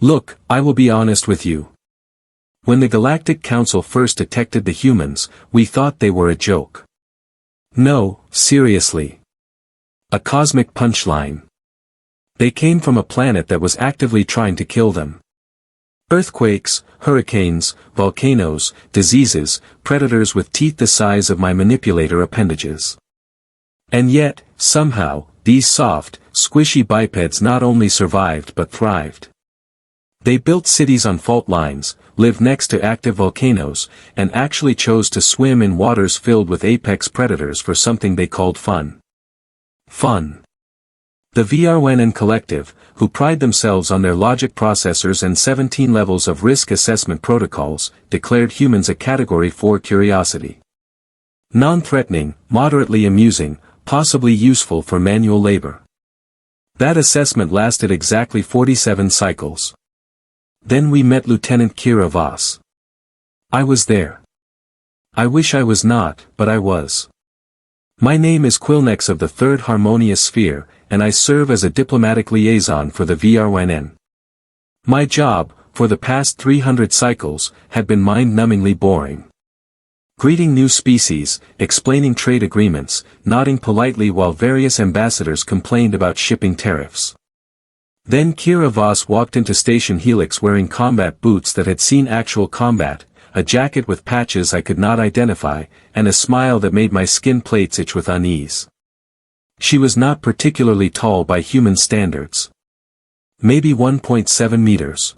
Look, I will be honest with you. When the Galactic Council first detected the humans, we thought they were a joke. No, seriously. A cosmic punchline. They came from a planet that was actively trying to kill them. Earthquakes, hurricanes, volcanoes, diseases, predators with teeth the size of my manipulator appendages. And yet, somehow, these soft, squishy bipeds not only survived but thrived. They built cities on fault lines, lived next to active volcanoes, and actually chose to swim in waters filled with apex predators for something they called fun. Fun. The VRWNN Collective, who pride themselves on their logic processors and 17 levels of risk assessment protocols, declared humans a Category 4 curiosity. Non-threatening, moderately amusing, possibly useful for manual labor. That assessment lasted exactly 47 cycles. Then we met Lieutenant Kira Voss. I was there. I wish I was not, but I was. My name is Quillnex of the Third Harmonious Sphere, and I serve as a diplomatic liaison for the VRWNN. My job, for the past 300 cycles, had been mind-numbingly boring. Greeting new species, explaining trade agreements, nodding politely while various ambassadors complained about shipping tariffs. Then Kira Voss walked into Station Helix wearing combat boots that had seen actual combat, a jacket with patches I could not identify, and a smile that made my skin plates itch with unease. She was not particularly tall by human standards. Maybe 1.7 meters.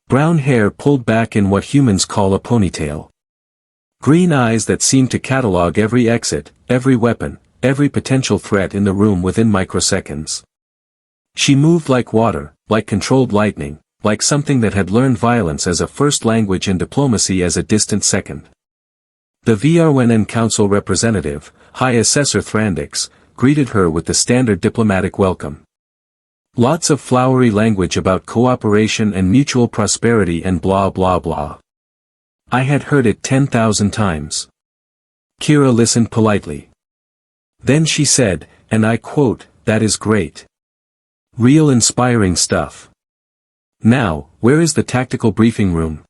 Brown hair pulled back in what humans call a ponytail. Green eyes that seemed to catalog every exit, every weapon, every potential threat in the room within microseconds. She moved like water, like controlled lightning, like something that had learned violence as a first language and diplomacy as a distant second. The VRWNN Council representative, High Assessor Thrandix, greeted her with the standard diplomatic welcome. Lots of flowery language about cooperation and mutual prosperity and blah blah blah. I had heard it 10,000 times. Kira listened politely. Then she said, and I quote, "That is great. Real inspiring stuff. Now, where is the tactical briefing room?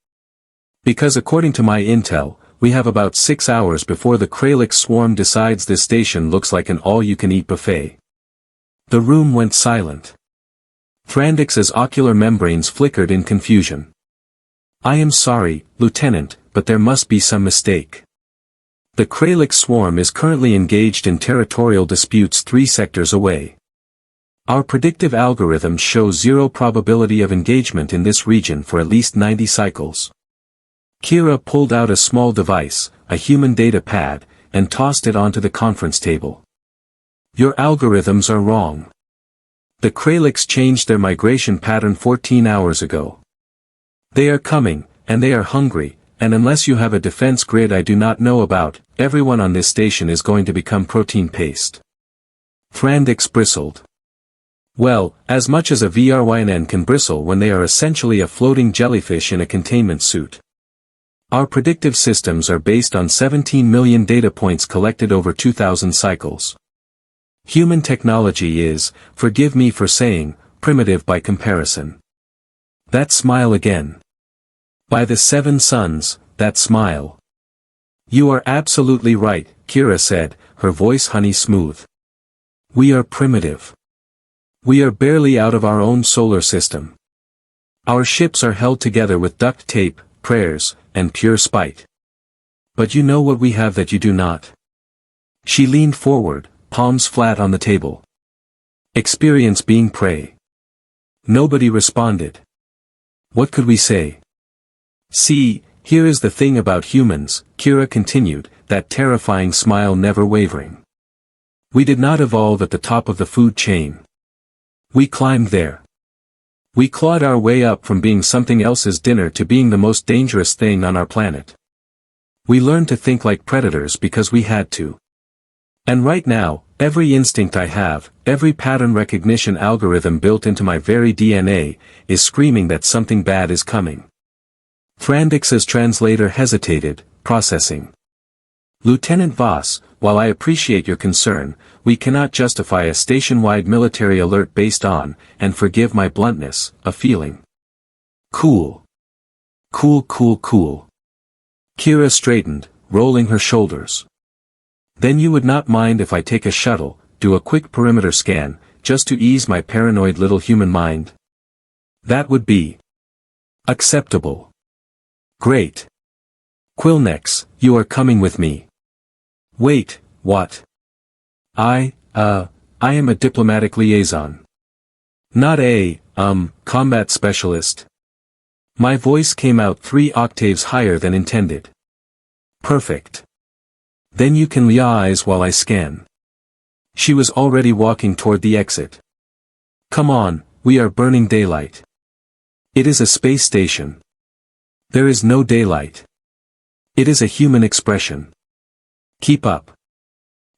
Because according to my intel, we have about 6 hours before the Kralix swarm decides this station looks like an all-you-can-eat buffet." The room went silent. Thrandix's ocular membranes flickered in confusion. "I am sorry, Lieutenant, but there must be some mistake. The Kralix swarm is currently engaged in territorial disputes 3 sectors away. Our predictive algorithms show 0 probability of engagement in this region for at least 90 cycles." Kira pulled out a small device, a human data pad, and tossed it onto the conference table. "Your algorithms are wrong. The Kralix changed their migration pattern 14 hours ago. They are coming, and they are hungry, and unless you have a defense grid I do not know about, everyone on this station is going to become protein paste." Thrandix bristled. Well, as much as a VRWNN can bristle when they are essentially a floating jellyfish in a containment suit. Our predictive systems are based on 17 million data points collected over 2,000 cycles. Human technology is, forgive me for saying, primitive by comparison. That smile again. By the 7 suns, that smile. You are absolutely right, Kira said, her voice honey smooth. We are primitive. We are barely out of our own solar system. Our ships are held together with duct tape, prayers, and pure spite. But you know what we have that you do not? She leaned forward, palms flat on the table. Experience being prey. Nobody responded. What could we say? See, here is the thing about humans, Kira continued, that terrifying smile never wavering. We did not evolve at the top of the food chain. We climbed there. We clawed our way up from being something else's dinner to being the most dangerous thing on our planet. We learned to think like predators because we had to. And right now, every instinct I have, every pattern recognition algorithm built into my very DNA, is screaming that something bad is coming. Thrandix's translator hesitated, processing. Lieutenant Voss, while I appreciate your concern, we cannot justify a station-wide military alert based on, and forgive my bluntness, a feeling. Cool. Cool, cool, cool. Kira straightened, rolling her shoulders. Then you would not mind if I take a shuttle, do a quick perimeter scan, just to ease my paranoid little human mind? That would be acceptable. Great. Quillnex, you are coming with me. Wait, what? I am a diplomatic liaison. Not a, combat specialist. My voice came out 3 octaves higher than intended. Perfect. Then you can liaise while I scan. She was already walking toward the exit. Come on, we are burning daylight. It is a space station. There is no daylight. It is a human expression. Keep up.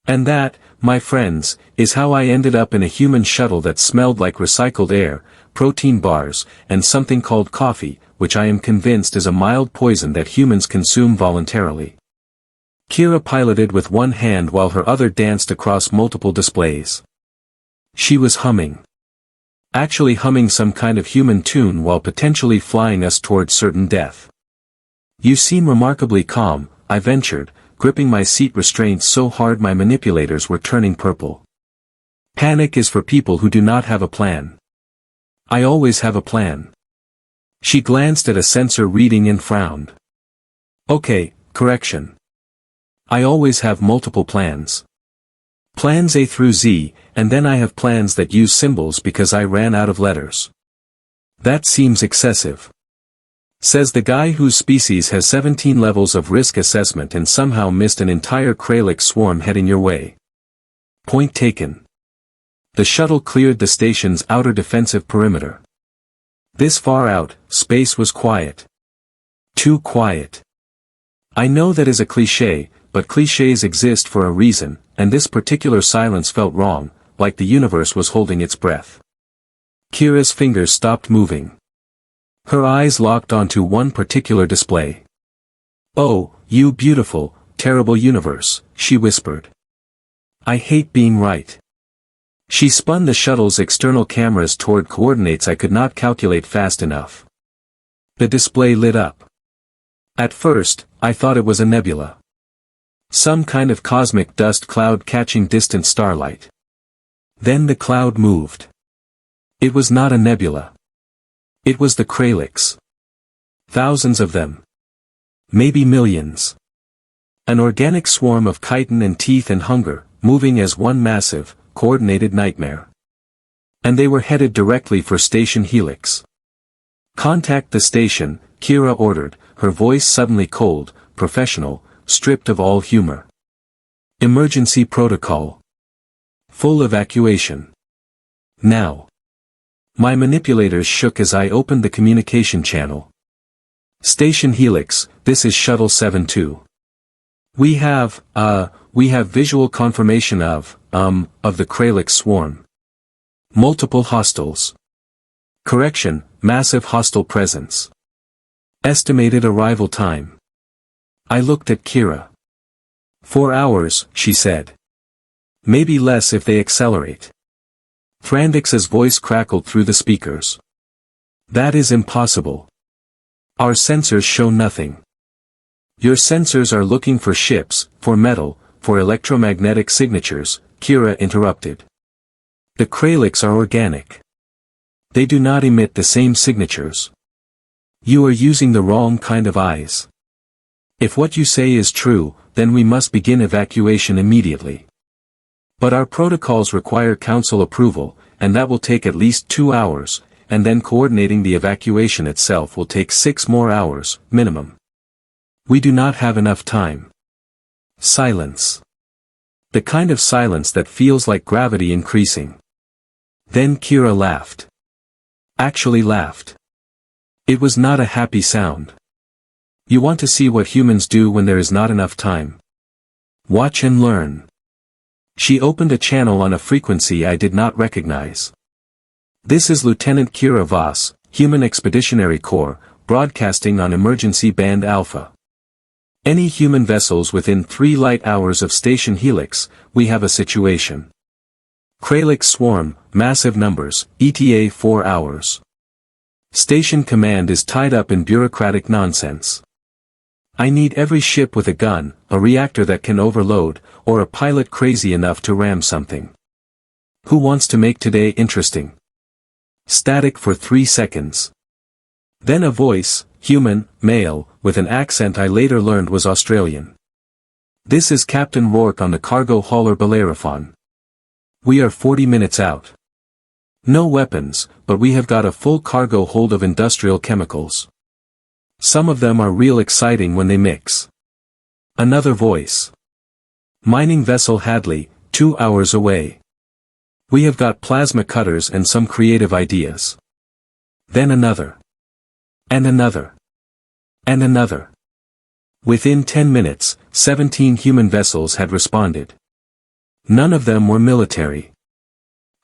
And that, my friends, is how I ended up in a human shuttle that smelled like recycled air, protein bars, and something called coffee, which I am convinced is a mild poison that humans consume voluntarily. Kira piloted with one hand while her other danced across multiple displays. She was humming. Actually humming some kind of human tune while potentially flying us toward certain death. You seem remarkably calm, I ventured, gripping my seat restraints so hard my manipulators were turning purple. Panic is for people who do not have a plan. I always have a plan. She glanced at a sensor reading and frowned. Okay, correction. I always have multiple plans. Plans A through Z, and then I have plans that use symbols because I ran out of letters. That seems excessive. Says the guy whose species has 17 levels of risk assessment and somehow missed an entire Kralix swarm heading your way. Point taken. The shuttle cleared the station's outer defensive perimeter. This far out, space was quiet. Too quiet. I know that is a cliché, but clichés exist for a reason, and this particular silence felt wrong, like the universe was holding its breath. Kira's fingers stopped moving. Her eyes locked onto one particular display. Oh, you beautiful, terrible universe, she whispered. I hate being right. She spun the shuttle's external cameras toward coordinates I could not calculate fast enough. The display lit up. At first, I thought it was a nebula. Some kind of cosmic dust cloud catching distant starlight. Then the cloud moved. It was not a nebula. It was the Kralix. Thousands of them. Maybe millions. An organic swarm of chitin and teeth and hunger, moving as one massive, coordinated nightmare. And they were headed directly for Station Helix. Contact the station, Kira ordered, her voice suddenly cold, professional, stripped of all humor. Emergency protocol. Full evacuation. Now. My manipulators shook as I opened the communication channel. Station Helix, this is Shuttle 7-2. We have visual confirmation of the Kralix swarm. Multiple hostiles. Correction, massive hostile presence. Estimated arrival time. I looked at Kira. 4 hours, she said. Maybe less if they accelerate. Thrandix's voice crackled through the speakers. That is impossible. Our sensors show nothing. Your sensors are looking for ships, for metal, for electromagnetic signatures, Kira interrupted. The Kralix are organic. They do not emit the same signatures. You are using the wrong kind of eyes. If what you say is true, then we must begin evacuation immediately. But our protocols require council approval, and that will take at least 2 hours, and then coordinating the evacuation itself will take 6 more hours, minimum. We do not have enough time. Silence. The kind of silence that feels like gravity increasing. Then Kira laughed. Actually laughed. It was not a happy sound. You want to see what humans do when there is not enough time? Watch and learn. She opened a channel on a frequency I did not recognize. This is Lieutenant Kira Voss, Human Expeditionary Corps, broadcasting on emergency band Alpha. Any human vessels within 3 light hours of Station Helix, we have a situation. Kralix swarm, massive numbers, ETA 4 hours. Station command is tied up in bureaucratic nonsense. I need every ship with a gun, a reactor that can overload, or a pilot crazy enough to ram something. Who wants to make today interesting? Static for 3 seconds. Then a voice, human, male, with an accent I later learned was Australian. This is Captain Rourke on the cargo hauler Bellerophon. We are 40 minutes out. No weapons, but we have got a full cargo hold of industrial chemicals. Some of them are real exciting when they mix. Another voice. Mining vessel Hadley, 2 hours away. We have got plasma cutters and some creative ideas. Then another. And another. And another. Within 10 minutes, 17 human vessels had responded. None of them were military.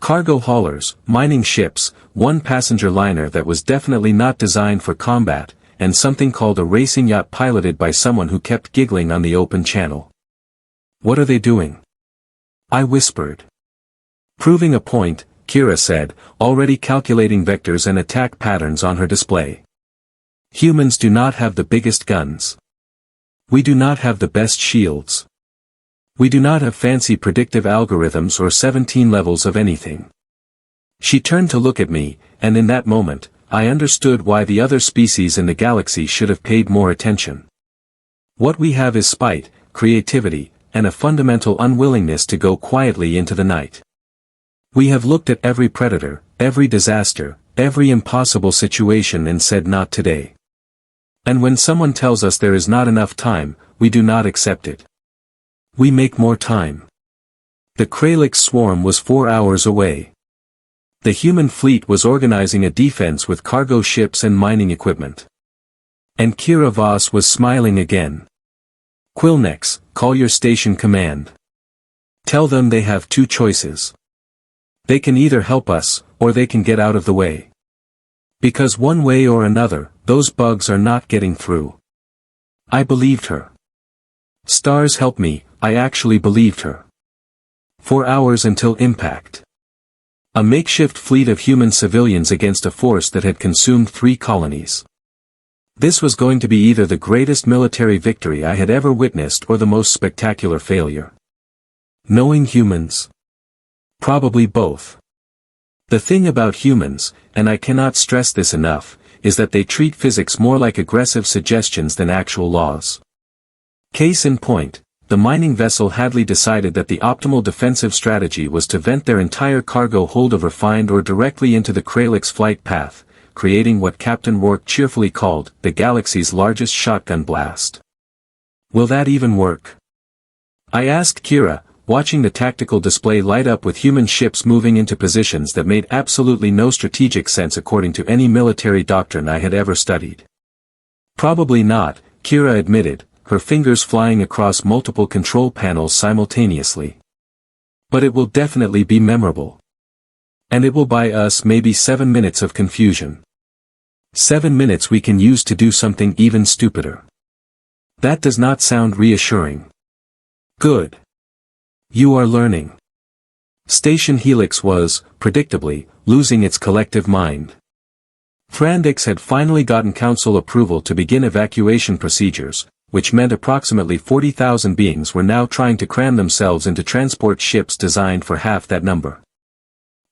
Cargo haulers, mining ships, one passenger liner that was definitely not designed for combat, and something called a racing yacht piloted by someone who kept giggling on the open channel. What are they doing? I whispered. Proving a point, Kira said, already calculating vectors and attack patterns on her display. Humans do not have the biggest guns. We do not have the best shields. We do not have fancy predictive algorithms or 17 levels of anything. She turned to look at me, and in that moment, I understood why the other species in the galaxy should have paid more attention. What we have is spite, creativity, and a fundamental unwillingness to go quietly into the night. We have looked at every predator, every disaster, every impossible situation and said not today. And when someone tells us there is not enough time, we do not accept it. We make more time. The Kralix swarm was 4 hours away. The human fleet was organizing a defense with cargo ships and mining equipment. And Kira Voss was smiling again. Quillnex, call your station command. Tell them they have 2 choices. They can either help us, or they can get out of the way. Because one way or another, those bugs are not getting through. I believed her. Stars help me, I actually believed her. 4 hours until impact. A makeshift fleet of human civilians against a force that had consumed 3 colonies. This was going to be either the greatest military victory I had ever witnessed or the most spectacular failure. Knowing humans? Probably both. The thing about humans, and I cannot stress this enough, is that they treat physics more like aggressive suggestions than actual laws. Case in point, the mining vessel Hadley decided that the optimal defensive strategy was to vent their entire cargo hold of refined ore directly into the Kralix flight path, creating what Captain Rourke cheerfully called the galaxy's largest shotgun blast. Will that even work? I asked Kira, watching the tactical display light up with human ships moving into positions that made absolutely no strategic sense according to any military doctrine I had ever studied. Probably not, Kira admitted, her fingers flying across multiple control panels simultaneously. But it will definitely be memorable. And it will buy us maybe 7 minutes of confusion. 7 minutes we can use to do something even stupider. That does not sound reassuring. Good. You are learning. Station Helix was, predictably, losing its collective mind. Frandix had finally gotten Council approval to begin evacuation procedures, which meant approximately 40,000 beings were now trying to cram themselves into transport ships designed for half that number.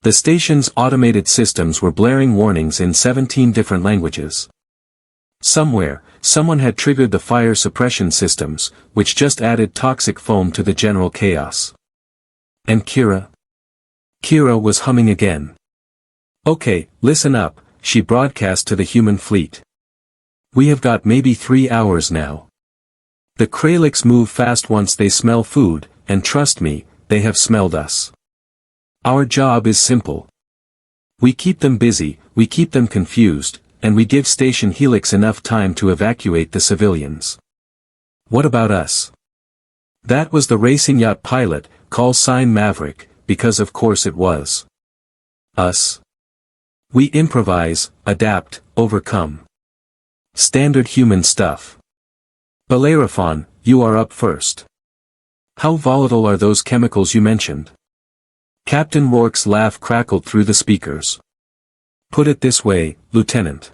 The station's automated systems were blaring warnings in 17 different languages. Somewhere, someone had triggered the fire suppression systems, which just added toxic foam to the general chaos. And Kira? Kira was humming again. Okay, listen up, she broadcast to the human fleet. We have got maybe 3 hours now. The Kralix move fast once they smell food, and trust me, they have smelled us. Our job is simple. We keep them busy, we keep them confused, and we give Station Helix enough time to evacuate the civilians. What about us? That was the racing yacht pilot, call sign Maverick, because of course it was. Us. We improvise, adapt, overcome. Standard human stuff. Bellerophon, you are up first. How volatile are those chemicals you mentioned? Captain Rourke's laugh crackled through the speakers. Put it this way, Lieutenant.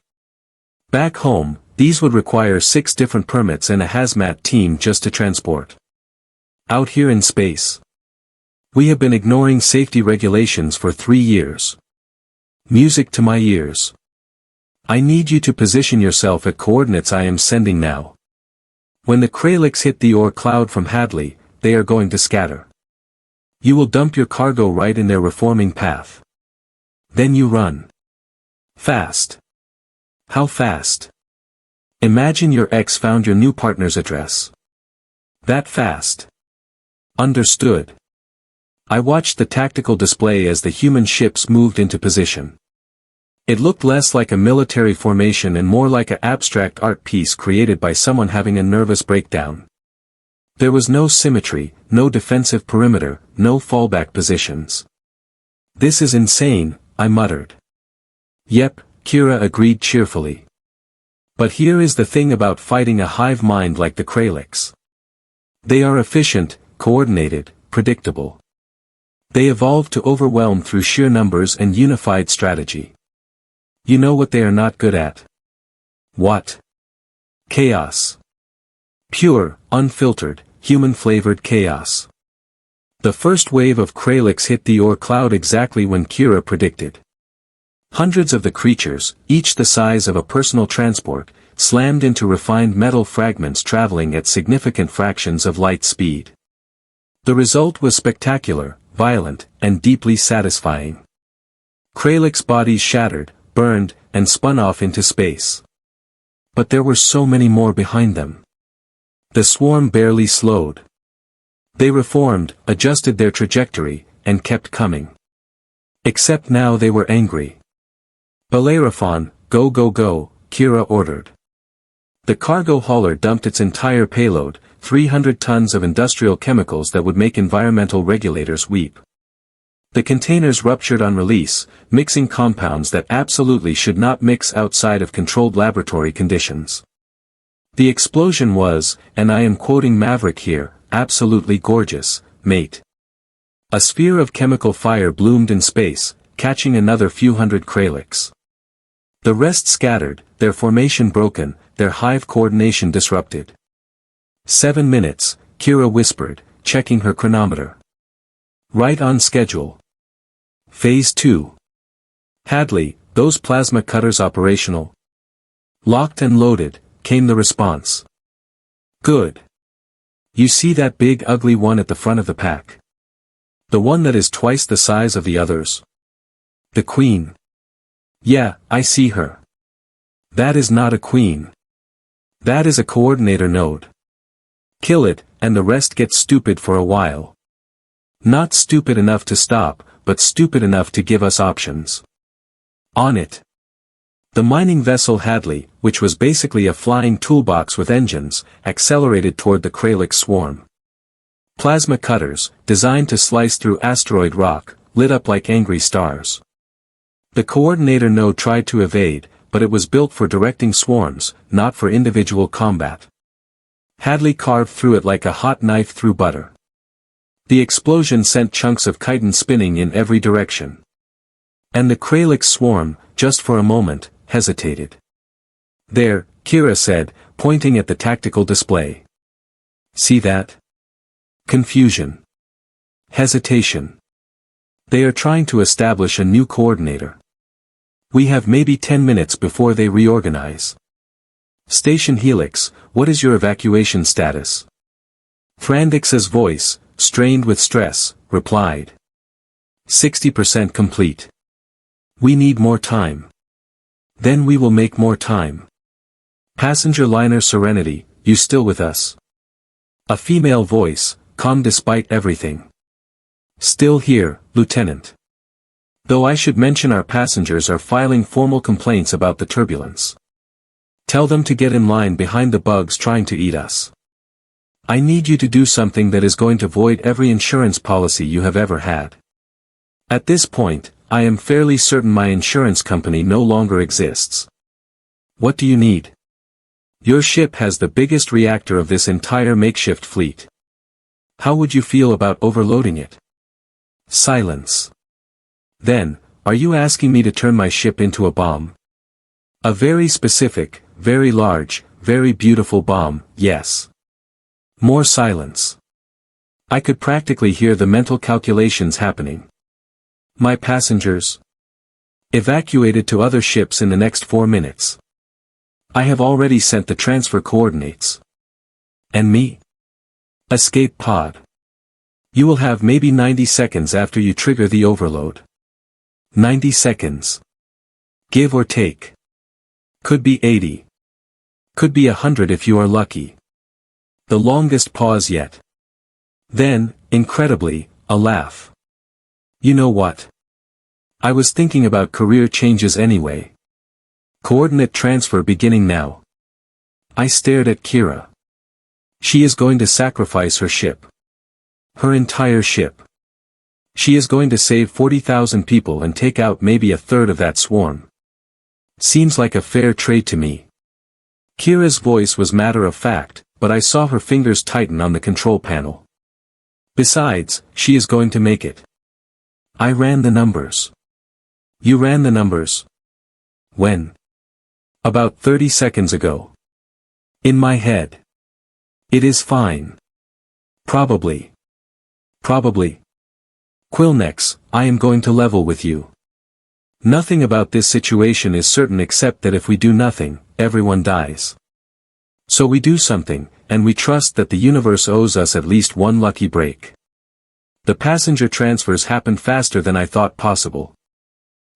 Back home, these would require 6 different permits and a hazmat team just to transport. Out here in space, we have been ignoring safety regulations for 3 years. Music to my ears. I need you to position yourself at coordinates I am sending now. When the Kralix hit the ore cloud from Hadley, they are going to scatter. You will dump your cargo right in their reforming path. Then you run. Fast. How fast? Imagine your ex found your new partner's address. That fast. Understood. I watched the tactical display as the human ships moved into position. It looked less like a military formation and more like an abstract art piece created by someone having a nervous breakdown. There was no symmetry, no defensive perimeter, no fallback positions. This is insane, I muttered. Yep, Kira agreed cheerfully. But here is the thing about fighting a hive mind like the Kralix. They are efficient, coordinated, predictable. They evolved to overwhelm through sheer numbers and unified strategy. You know what they are not good at? What? Chaos. Pure, unfiltered, human-flavored chaos. The first wave of Kralix hit the ore cloud exactly when Kira predicted. Hundreds of the creatures, each the size of a personal transport, slammed into refined metal fragments traveling at significant fractions of light speed. The result was spectacular, violent, and deeply satisfying. Kralix bodies shattered, burned, and spun off into space. But there were so many more behind them. The swarm barely slowed. They reformed, adjusted their trajectory, and kept coming. Except now they were angry. Bellerophon, go go go, Kira ordered. The cargo hauler dumped its entire payload, 300 tons of industrial chemicals that would make environmental regulators weep. The containers ruptured on release, mixing compounds that absolutely should not mix outside of controlled laboratory conditions. The explosion was, and I am quoting Maverick here, absolutely gorgeous, mate. A sphere of chemical fire bloomed in space, catching another few hundred Kralix. The rest scattered, their formation broken, their hive coordination disrupted. 7 minutes, Kira whispered, checking her chronometer. Right on schedule. Phase 2. Hadley, those plasma cutters operational? Locked and loaded, came the response. Good. You see that big ugly one at the front of the pack? The one that is twice the size of the others? The queen. Yeah, I see her. That is not a queen. That is a coordinator node. Kill it, and the rest gets stupid for a while. Not stupid enough to stop, but stupid enough to give us options. On it. The mining vessel Hadley, which was basically a flying toolbox with engines, accelerated toward the Kralix swarm. Plasma cutters, designed to slice through asteroid rock, lit up like angry stars. The coordinator node tried to evade, but it was built for directing swarms, not for individual combat. Hadley carved through it like a hot knife through butter. The explosion sent chunks of chitin spinning in every direction. And the Kralix swarm, just for a moment, hesitated. There, Kira said, pointing at the tactical display. See that? Confusion. Hesitation. They are trying to establish a new coordinator. We have maybe 10 minutes before they reorganize. Station Helix, what is your evacuation status? Thrandix's voice, strained with stress, replied. 60% complete. We need more time. Then we will make more time. Passenger liner Serenity, you still with us? A female voice, calm despite everything. Still here, Lieutenant. Though I should mention our passengers are filing formal complaints about the turbulence. Tell them to get in line behind the bugs trying to eat us. I need you to do something that is going to void every insurance policy you have ever had. At this point, I am fairly certain my insurance company no longer exists. What do you need? Your ship has the biggest reactor of this entire makeshift fleet. How would you feel about overloading it? Silence. Then, are you asking me to turn my ship into a bomb? A very specific, very large, very beautiful bomb, yes. More silence. I could practically hear the mental calculations happening. My passengers? Evacuated to other ships in the next 4 minutes. I have already sent the transfer coordinates. And me? Escape pod. You will have maybe 90 seconds after you trigger the overload. 90 seconds. Give or take. Could be 80. Could be 100 if you are lucky. The longest pause yet. Then, incredibly, a laugh. You know what? I was thinking about career changes anyway. Coordinate transfer beginning now. I stared at Kira. She is going to sacrifice her ship. Her entire ship. She is going to save 40,000 people and take out maybe a third of that swarm. Seems like a fair trade to me. Kira's voice was matter of fact, but I saw her fingers tighten on the control panel. Besides, she is going to make it. I ran the numbers. You ran the numbers? When? About 30 seconds ago. In my head. It is fine. Probably. Probably. Quillnex, I am going to level with you. Nothing about this situation is certain except that if we do nothing, everyone dies. So we do something, and we trust that the universe owes us at least one lucky break. The passenger transfers happened faster than I thought possible.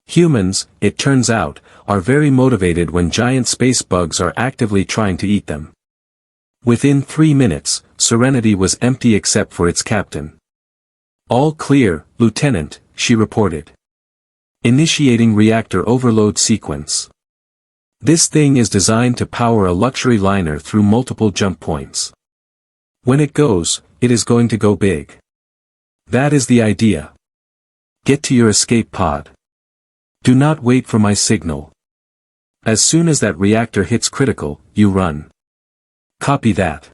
Humans, it turns out, are very motivated when giant space bugs are actively trying to eat them. Within 3 minutes, Serenity was empty except for its captain. All clear, Lieutenant, she reported. Initiating reactor overload sequence. This thing is designed to power a luxury liner through multiple jump points. When it goes, it is going to go big. That is the idea. Get to your escape pod. Do not wait for my signal. As soon as that reactor hits critical, you run. Copy that.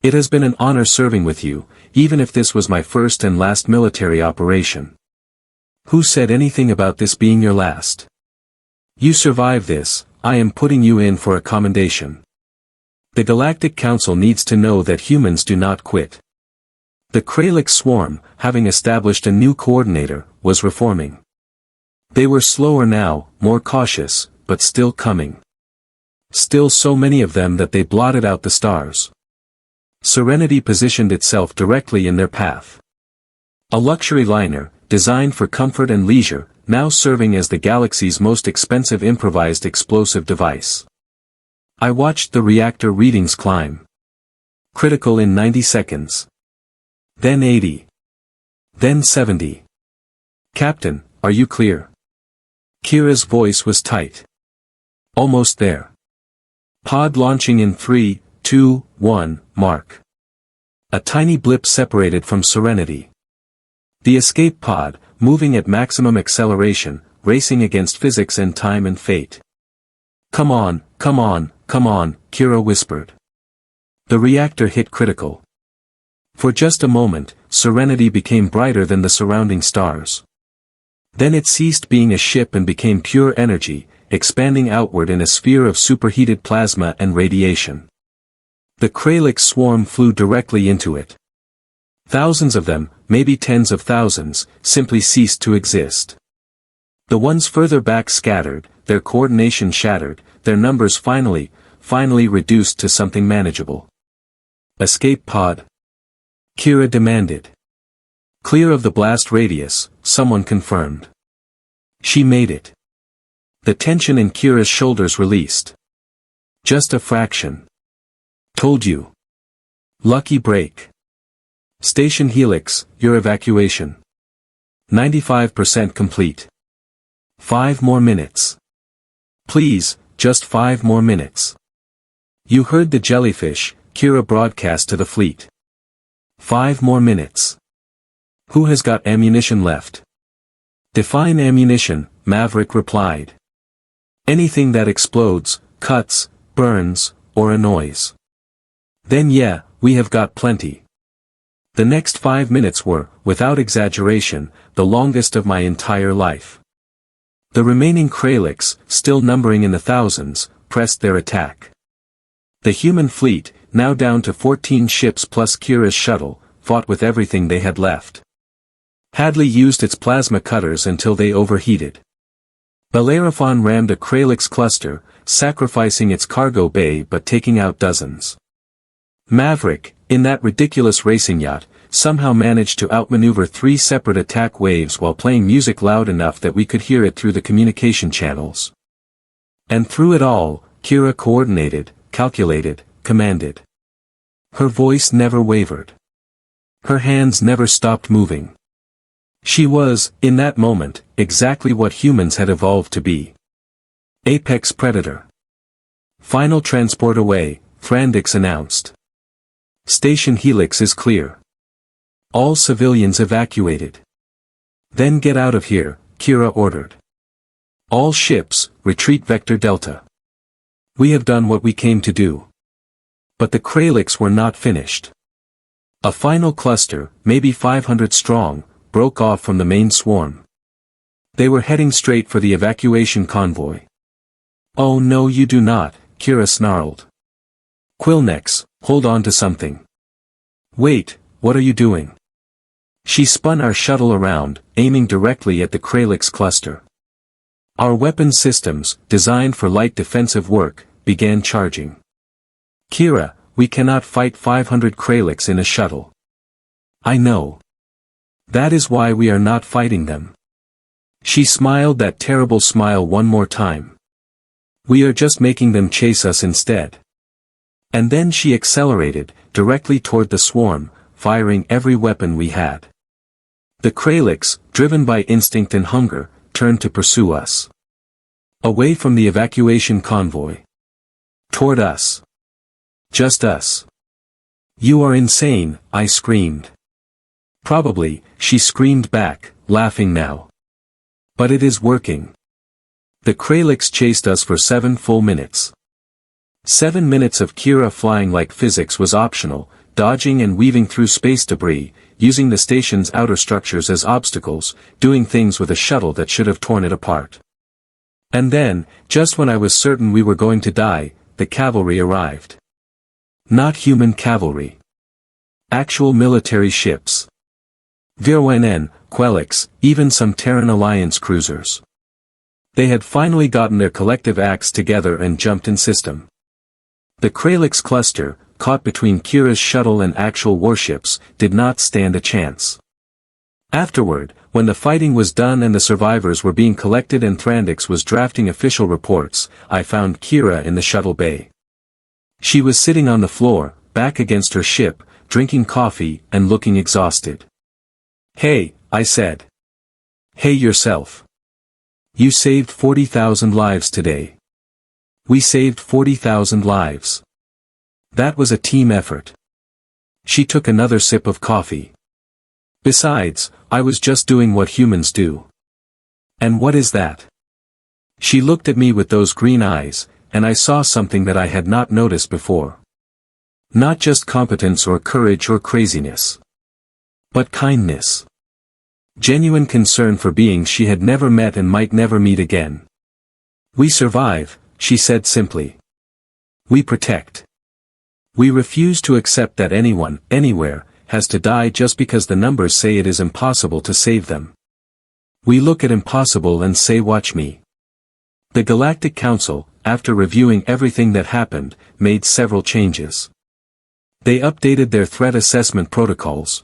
It has been an honor serving with you, even if this was my first and last military operation. Who said anything about this being your last? You survive this, I am putting you in for a commendation. The Galactic Council needs to know that humans do not quit. The Kralik swarm, having established a new coordinator, was reforming. They were slower now, more cautious, but still coming. Still so many of them that they blotted out the stars. Serenity positioned itself directly in their path. A luxury liner, designed for comfort and leisure, now serving as the galaxy's most expensive improvised explosive device. I watched the reactor readings climb. Critical in 90 seconds. Then 80. Then 70. Captain, are you clear? Kira's voice was tight. Almost there. Pod launching in 3, 2, 1, mark. A tiny blip separated from Serenity. The escape pod, moving at maximum acceleration, racing against physics and time and fate. Come on, come on, come on, Kira whispered. The reactor hit critical. For just a moment, Serenity became brighter than the surrounding stars. Then it ceased being a ship and became pure energy, expanding outward in a sphere of superheated plasma and radiation. The Kralik swarm flew directly into it. Thousands of them, maybe tens of thousands, simply ceased to exist. The ones further back scattered, their coordination shattered, their numbers finally reduced to something manageable. Escape pod? Kira demanded. Clear of the blast radius, someone confirmed. She made it. The tension in Kira's shoulders released. Just a fraction. Told you. Lucky break. Station Helix, your evacuation. 95% complete. 5 more minutes. Please, just 5 more minutes. You heard the jellyfish, Kira broadcast to the fleet. 5 more minutes. Who has got ammunition left? Define ammunition, Maverick replied. Anything that explodes, cuts, burns, or annoys. Then yeah, we have got plenty. The next 5 minutes were, without exaggeration, the longest of my entire life. The remaining Kralix, still numbering in the thousands, pressed their attack. The human fleet, now down to 14 ships plus Kira's shuttle, fought with everything they had left. Hadley used its plasma cutters until they overheated. Bellerophon rammed a Kralix cluster, sacrificing its cargo bay but taking out dozens. Maverick, in that ridiculous racing yacht, somehow managed to outmaneuver 3 separate attack waves while playing music loud enough that we could hear it through the communication channels. And through it all, Kira coordinated, calculated, commanded. Her voice never wavered. Her hands never stopped moving. She was, in that moment, exactly what humans had evolved to be. Apex predator. Final transport away, Thrandix announced. Station Helix is clear. All civilians evacuated. Then get out of here, Kira ordered. All ships, retreat Vector Delta. We have done what we came to do. But the Kralix were not finished. A final cluster, maybe 500 strong, broke off from the main swarm. They were heading straight for the evacuation convoy. Oh no, you do not, Kira snarled. Quillnex, hold on to something. Wait, what are you doing? She spun our shuttle around, aiming directly at the Kralix cluster. Our weapon systems, designed for light defensive work, began charging. Kira, we cannot fight 500 Kralix in a shuttle. I know. That is why we are not fighting them. She smiled that terrible smile one more time. We are just making them chase us instead. And then she accelerated, directly toward the swarm, firing every weapon we had. The Kralix, driven by instinct and hunger, turned to pursue us. Away from the evacuation convoy. Toward us. Just us. You are insane, I screamed. Probably, she screamed back, laughing now. But it is working. The Kralix chased us for 7 full minutes. 7 minutes of Kira flying like physics was optional, dodging and weaving through space debris, using the station's outer structures as obstacles, doing things with a shuttle that should have torn it apart. And then, just when I was certain we were going to die, the cavalry arrived. Not human cavalry. Actual military ships. Virwenen, Quelix, even some Terran Alliance cruisers. They had finally gotten their collective acts together and jumped in system. The Kralix cluster, caught between Kira's shuttle and actual warships, did not stand a chance. Afterward, when the fighting was done and the survivors were being collected and Thrandix was drafting official reports, I found Kira in the shuttle bay. She was sitting on the floor, back against her ship, drinking coffee and looking exhausted. Hey, I said. Hey yourself. You saved 40,000 lives today. We saved 40,000 lives. That was a team effort. She took another sip of coffee. Besides, I was just doing what humans do. And what is that? She looked at me with those green eyes, and I saw something that I had not noticed before. Not just competence or courage or craziness. But kindness. Genuine concern for beings she had never met and might never meet again. We survive, she said simply. We protect. We refuse to accept that anyone, anywhere, has to die just because the numbers say it is impossible to save them. We look at impossible and say watch me. The Galactic Council, after reviewing everything that happened, made several changes. They updated their threat assessment protocols.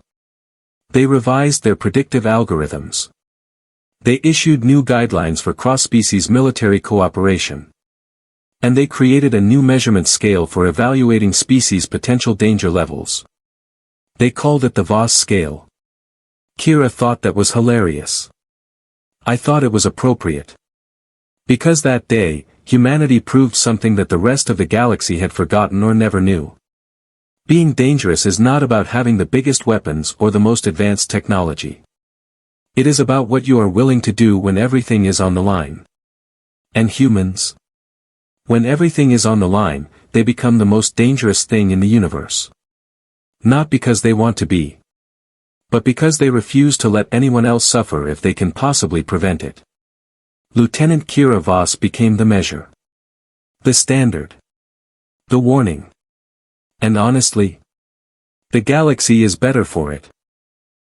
They revised their predictive algorithms. They issued new guidelines for cross-species military cooperation. And they created a new measurement scale for evaluating species' potential danger levels. They called it the Voss scale. Kira thought that was hilarious. I thought it was appropriate. Because that day, humanity proved something that the rest of the galaxy had forgotten or never knew. Being dangerous is not about having the biggest weapons or the most advanced technology. It is about what you are willing to do when everything is on the line. And humans? When everything is on the line, they become the most dangerous thing in the universe. Not because they want to be. But because they refuse to let anyone else suffer if they can possibly prevent it. Lieutenant Kira Voss became the measure. The standard. The warning. And honestly, the galaxy is better for it.